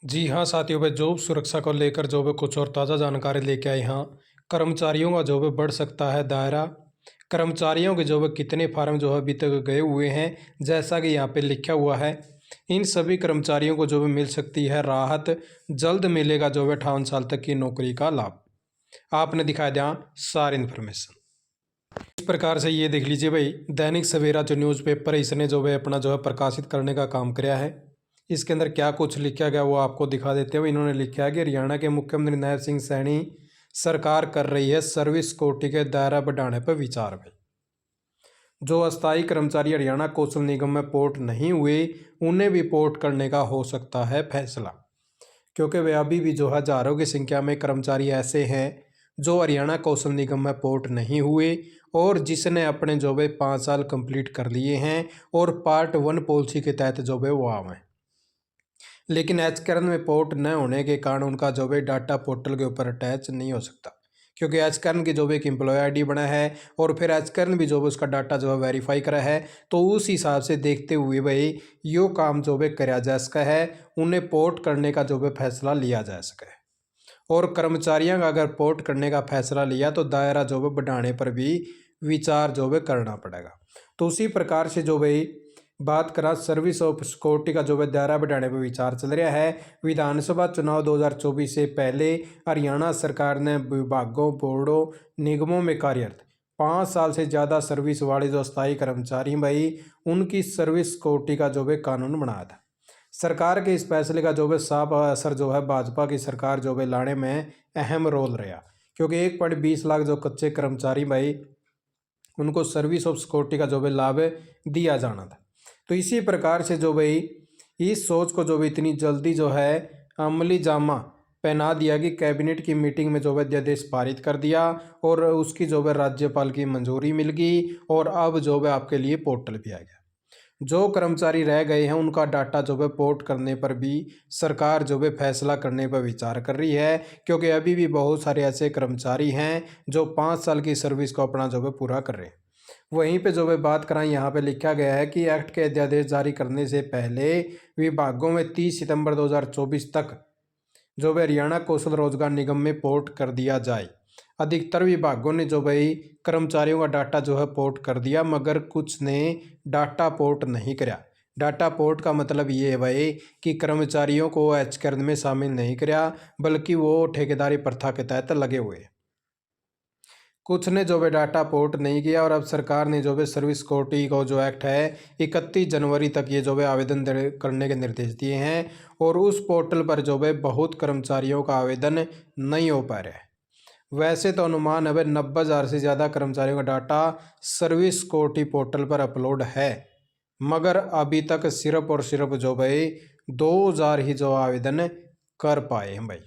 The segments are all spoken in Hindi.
जी हाँ साथियों, भाई जॉब सुरक्षा को लेकर जो है कुछ और ताज़ा जानकारी लेके आए। हाँ, कर्मचारियों का जो है बढ़ सकता है दायरा। कर्मचारियों के जो है कितने फार्म जो है अभी तक गए हुए हैं, जैसा कि यहाँ पे लिखा हुआ है। इन सभी कर्मचारियों को जो है मिल सकती है राहत। जल्द मिलेगा जो है 58 साल तक की नौकरी का लाभ। आपने दिखाया ध्यान सारी इन्फॉर्मेशन इस प्रकार से। ये देख लीजिए भाई, दैनिक सवेरा जो न्यूज़पेपर है इसने जो है अपना जो है प्रकाशित करने का काम किया है। इसके अंदर क्या कुछ लिखा गया वो आपको दिखा देते हैं। इन्होंने लिखा है कि हरियाणा के मुख्यमंत्री नैब सिंह सैनी सरकार कर रही है सर्विस कोटि के दायरा बढ़ाने पर विचार। भाई जो अस्थायी कर्मचारी हरियाणा कौशल निगम में पोर्ट नहीं हुए, उन्हें भी पोर्ट करने का हो सकता है फैसला। क्योंकि वे अभी भी जो हजारों की संख्या में कर्मचारी ऐसे हैं जो हरियाणा कौशल निगम में पोर्ट नहीं हुए और जिसने अपने जो है 5 साल कंप्लीट कर लिए हैं और पार्ट 1 पॉलिसी के तहत जो है वो आए हैं। लेकिन एचकर्न में पोर्ट न होने के कारण उनका जो है डाटा पोर्टल के ऊपर अटैच नहीं हो सकता, क्योंकि एचकर्न की जो है एक एम्प्लॉय आईडी बना है और फिर एचकर्न भी जो है उसका डाटा जो है वेरीफाई करा है। तो उस हिसाब से देखते हुए भाई यो काम जो है कराया जा सका है, उन्हें पोर्ट करने का जो है फैसला लिया जा सका है। और कर्मचारियों का अगर पोर्ट करने का फैसला लिया तो दायरा जो है बढ़ाने पर भी विचार जो है करना पड़ेगा। तो उसी प्रकार से जो भाई बात करा सर्विस ऑफ सिक्योरिटी का जो है दायरा बढ़ाने पर विचार चल रहा है। विधानसभा चुनाव 2024 से पहले हरियाणा सरकार ने विभागों, बोर्डों, निगमों में कार्यरत 5 साल से ज़्यादा सर्विस वाले जो अस्थायी कर्मचारी भाई उनकी सर्विस सिक्योरिटी का जो है कानून बनाया था। सरकार के इस फैसले का जो है साफ असर जो है भाजपा की सरकार जो है लाने में अहम रोल रहा, क्योंकि 1.20 लाख जो कच्चे कर्मचारी भाई उनको सर्विस ऑफ सिक्योरिटी का जो है लाभ दिया जाना था। तो इसी प्रकार से जो भाई इस सोच को जो भी इतनी जल्दी जो है अमली जामा पहना दिया कि कैबिनेट की मीटिंग में जो है अध्यादेश पारित कर दिया और उसकी जो है राज्यपाल की मंजूरी मिल गई और अब जो है आपके लिए पोर्टल भी आ गया। जो कर्मचारी रह गए हैं उनका डाटा जो है पोर्ट करने पर भी सरकार जो है फैसला करने पर विचार कर रही है, क्योंकि अभी भी बहुत सारे ऐसे कर्मचारी हैं जो 5 साल की सर्विस को अपना जो है पूरा कर रहे हैं। वहीं पे जो है बात कराएं, यहाँ पे लिखा गया है कि एक्ट के अध्यादेश जारी करने से पहले विभागों में 30 सितंबर 2024 तक जो है हरियाणा कौशल रोजगार निगम में पोर्ट कर दिया जाए। अधिकतर विभागों ने जो भाई कर्मचारियों का डाटा जो है पोर्ट कर दिया, मगर कुछ ने डाटा पोर्ट नहीं कराया। डाटा पोर्ट का मतलब ये है भाई कि कर्मचारियों को एचकर्न में शामिल नहीं कराया, बल्कि वो ठेकेदारी प्रथा के तहत लगे हुए। कुछ ने जो है डाटा पोर्ट नहीं किया और अब सरकार ने जो है सर्विस सिक्योरिटी को जो एक्ट है 31 जनवरी तक ये जो है आवेदन करने के निर्देश दिए हैं और उस पोर्टल पर जो है बहुत कर्मचारियों का आवेदन नहीं हो पा रहा है। वैसे तो अनुमान है 90,000 से ज़्यादा कर्मचारियों का डाटा सर्विस सिक्योरिटी पोर्टल पर अपलोड है, मगर अभी तक सिर्फ और सिर्फ जो भाई 2,000 ही जो आवेदन कर पाए हैं भाई।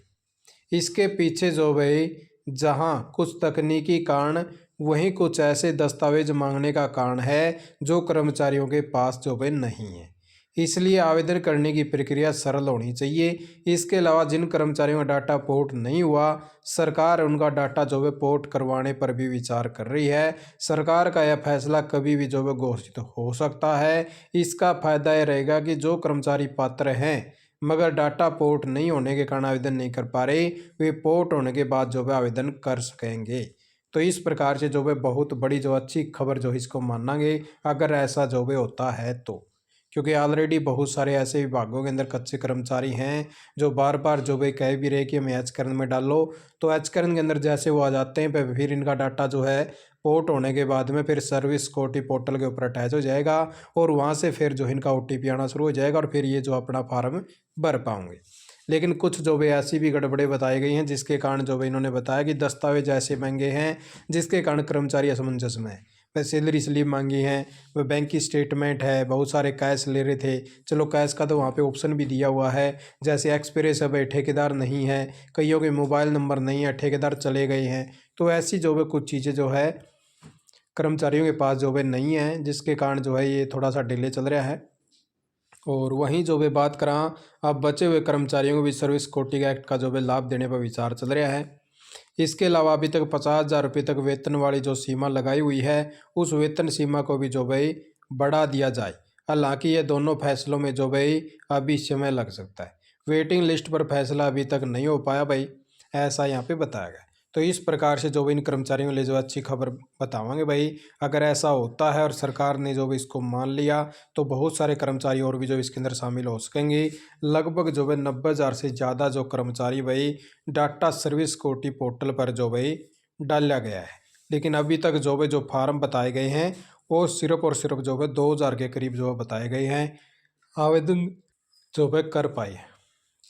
इसके पीछे जो भाई जहां कुछ तकनीकी कारण, वहीं कुछ ऐसे दस्तावेज मांगने का कारण है जो कर्मचारियों के पास जो भाई नहीं है। इसलिए आवेदन करने की प्रक्रिया सरल होनी चाहिए। इसके अलावा जिन कर्मचारियों का डाटा पोर्ट नहीं हुआ, सरकार उनका डाटा जो है पोर्ट करवाने पर भी विचार कर रही है। सरकार का यह फैसला कभी भी जो है घोषित हो सकता है। इसका फायदा यह रहेगा कि जो कर्मचारी पात्र हैं मगर डाटा पोर्ट नहीं होने के कारण आवेदन नहीं कर पा रहे, वे पोर्ट होने के बाद जो है आवेदन कर सकेंगे। तो इस प्रकार से जो है बहुत बड़ी जो अच्छी खबर जो इसको मानेंगे अगर ऐसा जो है होता है तो, क्योंकि ऑलरेडी बहुत सारे ऐसे विभागों के अंदर कच्चे कर्मचारी हैं जो बार बार जो भाई कह भी रहे कि हमें एचकर्न में डालो, तो एचकर्न के अंदर जैसे वो आ जाते हैं फिर इनका डाटा जो है पोर्ट होने के बाद में फिर सर्विस सिक्योरिटी पोर्टल के ऊपर अटैच हो जाएगा और वहाँ से फिर जो इनका OTP आना शुरू हो जाएगा और फिर ये जो अपना फार्म भर पाओगे। लेकिन कुछ जो भी ऐसी भी गड़बड़े बताई गई हैं जिसके कारण जो भी इन्होंने बताया कि दस्तावेज ऐसे महंगे हैं जिसके कारण कर्मचारी असमंजस में है। वह सैलरी स्लिप मांगी है, वह बैंक की स्टेटमेंट है, बहुत सारे कैश ले रहे थे। चलो कैश का तो वहाँ पे ऑप्शन भी दिया हुआ है, जैसे एक्सप्रेस है भाई ठेकेदार नहीं है, कईयों के मोबाइल नंबर नहीं है, ठेकेदार चले गए हैं। तो ऐसी जो है कुछ चीज़ें जो है कर्मचारियों के पास जो है नहीं है, जिसके कारण जो है ये थोड़ा सा डिले चल रहा है। और वहीं जो भी बात करा, अब बचे हुए कर्मचारियों को भी सर्विस सिक्योरिटी एक्ट का जो है लाभ देने पर विचार चल रहा है। इसके अलावा अभी तक 50,000 रुपये तक वेतन वाली जो सीमा लगाई हुई है उस वेतन सीमा को भी जो भाई बढ़ा दिया जाए। हालांकि ये दोनों फैसलों में जो भाई अभी समय लग सकता है। वेटिंग लिस्ट पर फैसला अभी तक नहीं हो पाया भाई, ऐसा यहाँ पे बताया गया। तो इस प्रकार से जो भी इन कर्मचारियों के लिए जो अच्छी खबर बतावांगे भाई। अगर ऐसा होता है और सरकार ने जो भी इसको मान लिया तो बहुत सारे कर्मचारी और भी जो इसके अंदर शामिल हो सकेंगे। लगभग जो है 90,000 से ज़्यादा जो कर्मचारी भाई डाटा सर्विस सिक्योरिटी पोर्टल पर जो भाई डाला गया है। लेकिन अभी तक जो है जो फार्म बताए गए हैं वो सिर्फ और सिर्फ जो है 2,000 के करीब जो है बताए गए हैं आवेदन जो है कर पाए।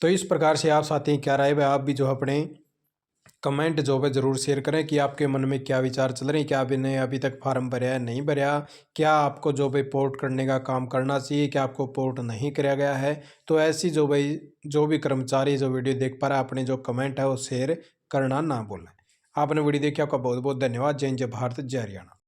तो इस प्रकार से आप साथी क्या राय है, आप भी जो अपने कमेंट जो है ज़रूर शेयर करें कि आपके मन में क्या विचार चल रहे हैं। क्या आपने अभी तक फार्म भरा है, नहीं भरा? क्या आपको जो भाई पोर्ट करने का काम करना चाहिए, क्या आपको पोर्ट नहीं किया गया है? तो ऐसी जो भाई जो भी कर्मचारी जो वीडियो देख पा रहा है अपने जो कमेंट है वो शेयर करना ना भूलें। आपने वीडियो देखी, आपका बहुत बहुत धन्यवाद। जय हिंद, जय भारत, जय हरियाणा।